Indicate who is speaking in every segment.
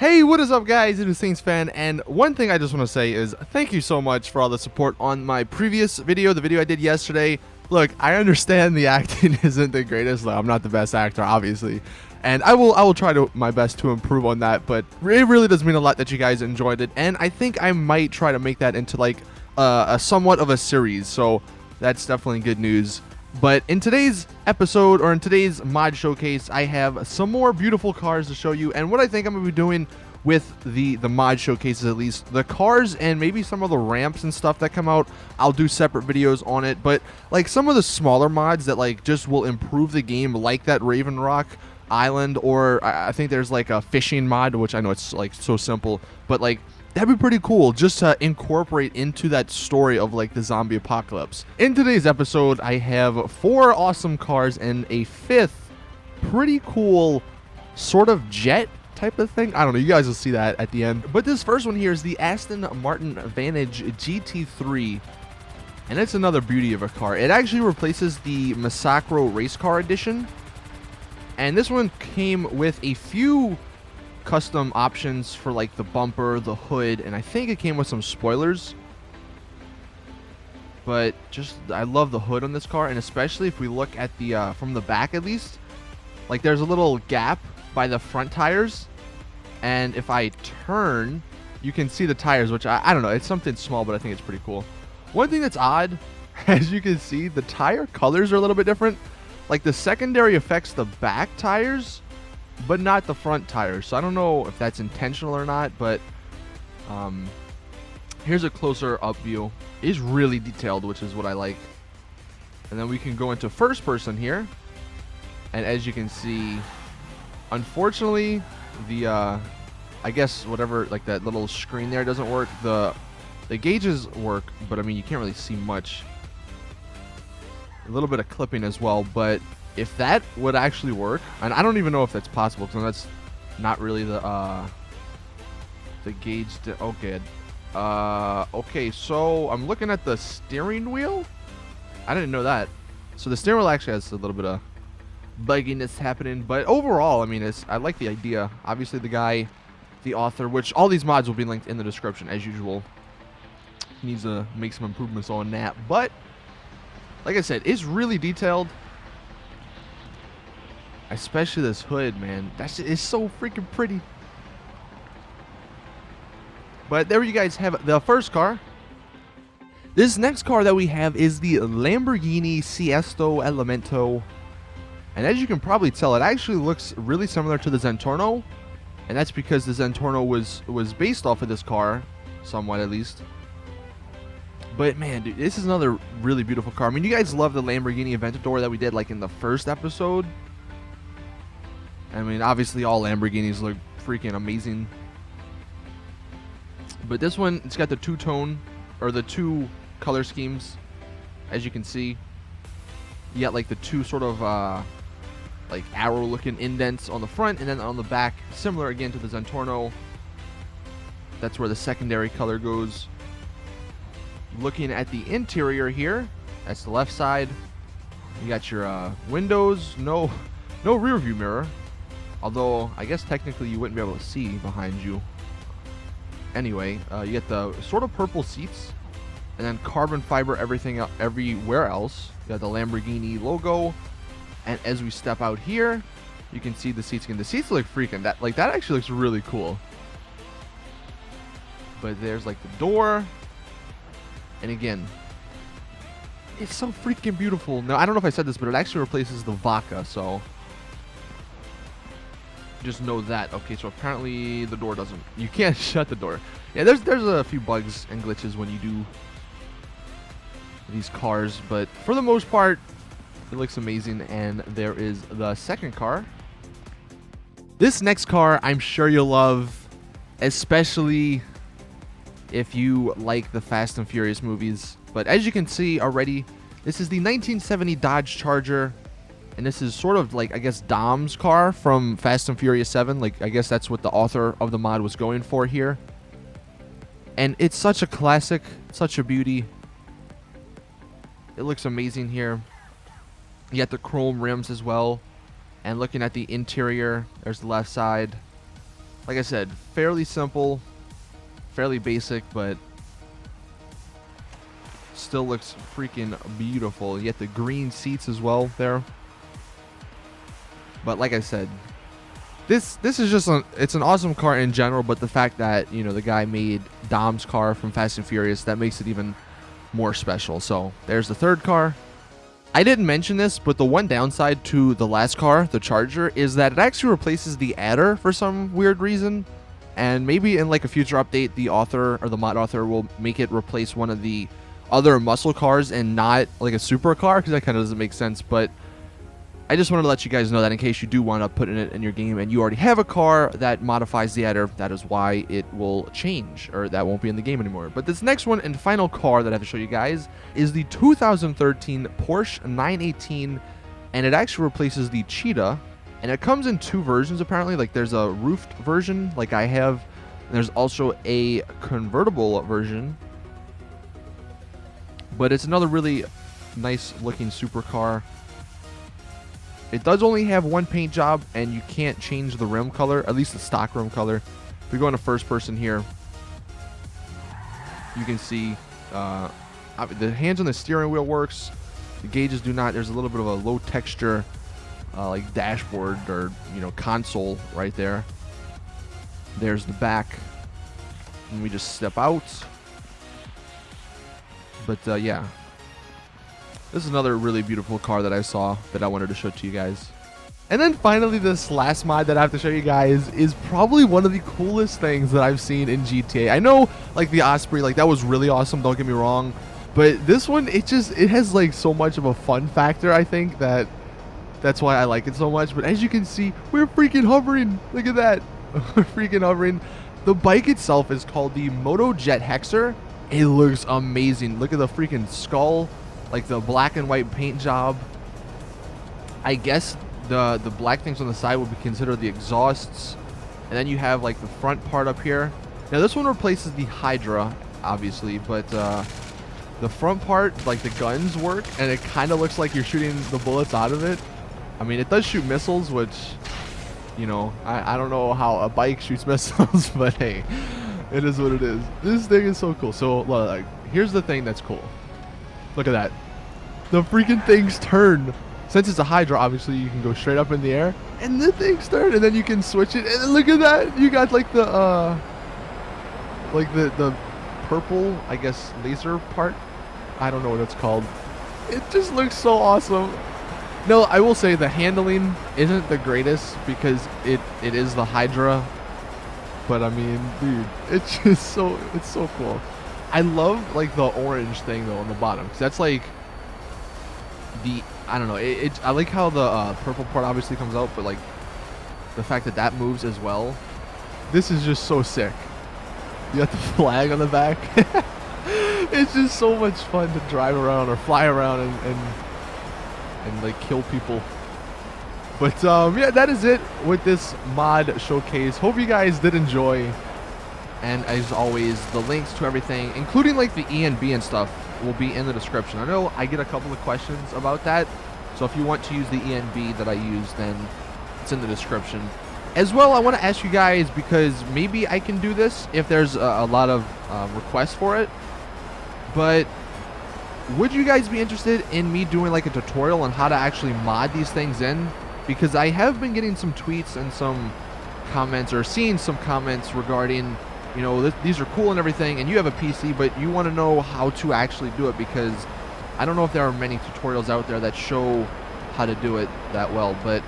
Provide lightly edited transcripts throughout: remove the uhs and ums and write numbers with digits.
Speaker 1: Hey, what is up, guys? It is Saintsfan, and one thing I just want to say is thank you so much for all the support on my previous video, the video I did yesterday. Look, I understand the acting isn't the greatest. Like, I'm not the best actor, obviously, and I will try my best to improve on that. But it really does mean a lot that you guys enjoyed it, and I think I might try to make that into like a somewhat of a series. So that's definitely good news. But in today's episode, or in today's mod showcase, I have some more beautiful cars to show you. And what I think I'm going to be doing with the mod showcases, at least, the cars and maybe some of the ramps and stuff that come out, I'll do separate videos on it. But like some of the smaller mods that like just will improve the game, like that Raven Rock Island, or I think there's like a fishing mod, which I know it's like so simple, but like that'd be pretty cool just to incorporate into that story of like the zombie apocalypse. In today's episode, I have 4 awesome cars and a 5th pretty cool sort of jet type of thing. I don't know, you guys will see that at the end. But this first one here is the Aston Martin Vantage GT3. And it's another beauty of a car. It actually replaces the Massacro Race Car Edition. And this one came with a few custom options for like the bumper, the hood, and I think it came with some spoilers. But just, I love the hood on this car, and especially if we look at the from the back at least, like there's a little gap by the front tires, and if I turn, you can see the tires, which I don't know, it's something small, but I think it's pretty cool. One thing that's odd, as you can see, the tire colors are a little bit different. Like the secondary affects the back tires, but not the front tires. So I don't know if that's intentional or not, but here's a closer up view. It is really detailed, which is what I like. And then we can go into first person here, and as you can see, unfortunately the I guess whatever, like that little screen there doesn't work. The gauges work, but I mean you can't really see much. A little bit of clipping as well, but if that would actually work, and I don't even know if that's possible because that's not really the gauge. Okay, okay. So I'm looking at the steering wheel. I didn't know that. So the steering wheel actually has a little bit of bugginess happening, but overall, I mean, I like the idea. Obviously, the guy, the author, which all these mods will be linked in the description as usual, needs to make some improvements on that. But like I said, it's really detailed. Especially this hood, man. It's so freaking pretty. But there you guys have the first car. This next car that we have is the Lamborghini Sesto Elemento. And as you can probably tell, it actually looks really similar to the Zentorno. And that's because the Zentorno was based off of this car, somewhat at least. But man, dude, this is another really beautiful car. I mean, you guys love the Lamborghini Aventador that we did like in the first episode. I mean, obviously all Lamborghinis look freaking amazing. But this one, it's got the two-tone, or the 2 color schemes, as you can see. You got like the 2 sort of like arrow-looking indents on the front, and then on the back, similar again to the Zentorno. That's where the secondary color goes. Looking at the interior here, that's the left side. You got your windows, no rear view mirror. Although, I guess technically you wouldn't be able to see behind you. Anyway, you get the sort of purple seats. And then carbon fiber everywhere else. You got the Lamborghini logo. And as we step out here, you can see the seats again. The seats look freaking, that actually looks really cool. But there's like the door. And again, it's so freaking beautiful. Now, I don't know if I said this, but it actually replaces the Vaca, so just know that. Okay, so apparently the door doesn't, you can't shut the door. Yeah, there's a few bugs and glitches when you do these cars, but for the most part it looks amazing. And there is the second car. This next car I'm sure you'll love, especially if you like the Fast and Furious movies. But as you can see already, this is the 1970 Dodge Charger. And this is sort of like, I guess, Dom's car from Fast and Furious 7. Like, I guess that's what the author of the mod was going for here. And it's such a classic, such a beauty. It looks amazing here. You got the chrome rims as well. And looking at the interior, there's the left side. Like I said, fairly simple, fairly basic, but still looks freaking beautiful. You get the green seats as well there. But like I said, this is just it's an awesome car in general, but the fact that, you know, the guy made Dom's car from Fast and Furious, that makes it even more special. So there's the third car. I didn't mention this, but the one downside to the last car, the Charger, is that it actually replaces the adder for some weird reason. And maybe in like a future update, the author or the mod author will make it replace one of the other muscle cars and not like a supercar, because that kind of doesn't make sense. But I just wanted to let you guys know that in case you do want to put it in your game and you already have a car that modifies the adder, that is why it will change, or that won't be in the game anymore. But this next one and final car that I have to show you guys is the 2013 Porsche 918, and it actually replaces the Cheetah, and it comes in two versions apparently. Like there's a roofed version like I have, and there's also a convertible version. But it's another really nice looking supercar. It does only have one paint job, and you can't change the rim color, at least the stock rim color. If we go into first person here, you can see the hands on the steering wheel works. The gauges do not. There's a little bit of a low texture like dashboard or, you know, console right there. There's the back, and we just step out. But yeah, this is another really beautiful car that I saw that I wanted to show to you guys. And then finally, this last mod that I have to show you guys is probably one of the coolest things that I've seen in GTA. I know, like, the Osprey, like, that was really awesome, don't get me wrong. But this one, it has, like, so much of a fun factor, I think, that's why I like it so much. But as you can see, we're freaking hovering. Look at that. We're freaking hovering. The bike itself is called the MotoJet Hexer. It looks amazing. Look at the freaking skull. Like the black and white paint job. I guess the black things on the side would be considered the exhausts. And then you have like the front part up here. Now this one replaces the Hydra, obviously, but the front part, like the guns work, and it kind of looks like you're shooting the bullets out of it. I mean, it does shoot missiles, which, you know, I don't know how a bike shoots missiles, but hey, it is what it is. This thing is so cool. So like, here's the thing that's cool. Look at that. The freaking things turn. Since it's a Hydra, obviously you can go straight up in the air, and the things turn, and then you can switch it. And look at that. You got like the purple, I guess, laser part. I don't know what it's called. It just looks so awesome. No, I will say the handling isn't the greatest because it is the Hydra. But I mean, dude, it's just so cool. I love like the orange thing though on the bottom, because that's like the, I don't know, I like how the purple part obviously comes out, but like the fact that that moves as well. This is just so sick. You got the flag on the back. It's just so much fun to drive around or fly around and like kill people. But yeah, that is it with this mod showcase. Hope you guys did enjoy. And as always, the links to everything, including like the ENB and stuff, will be in the description. I know I get a couple of questions about that, so if you want to use the ENB that I use, then it's in the description. As well, I want to ask you guys, because maybe I can do this if there's a lot of requests for it, but would you guys be interested in me doing like a tutorial on how to actually mod these things in? Because I have been getting some tweets and some comments, or seeing some comments regarding, you know, these are cool and everything, and you have a PC, but you want to know how to actually do it, because I don't know if there are many tutorials out there that show how to do it that well. But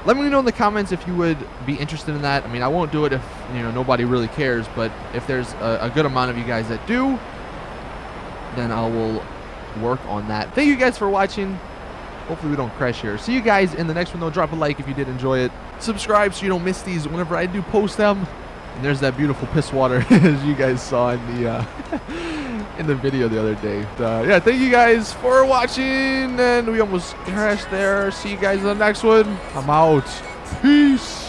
Speaker 1: let me know in the comments if you would be interested in that. I mean, I won't do it if, you know, nobody really cares, but if there's a good amount of you guys that do, then I will work on that. Thank you guys for watching. Hopefully we don't crash here. See you guys in the next one though. Drop a like if you did enjoy it. Subscribe so you don't miss these whenever I do post them. And there's that beautiful piss water as you guys saw in the in the video the other day. Yeah, thank you guys for watching, and we almost crashed there. See you guys in the next one. I'm out. Peace.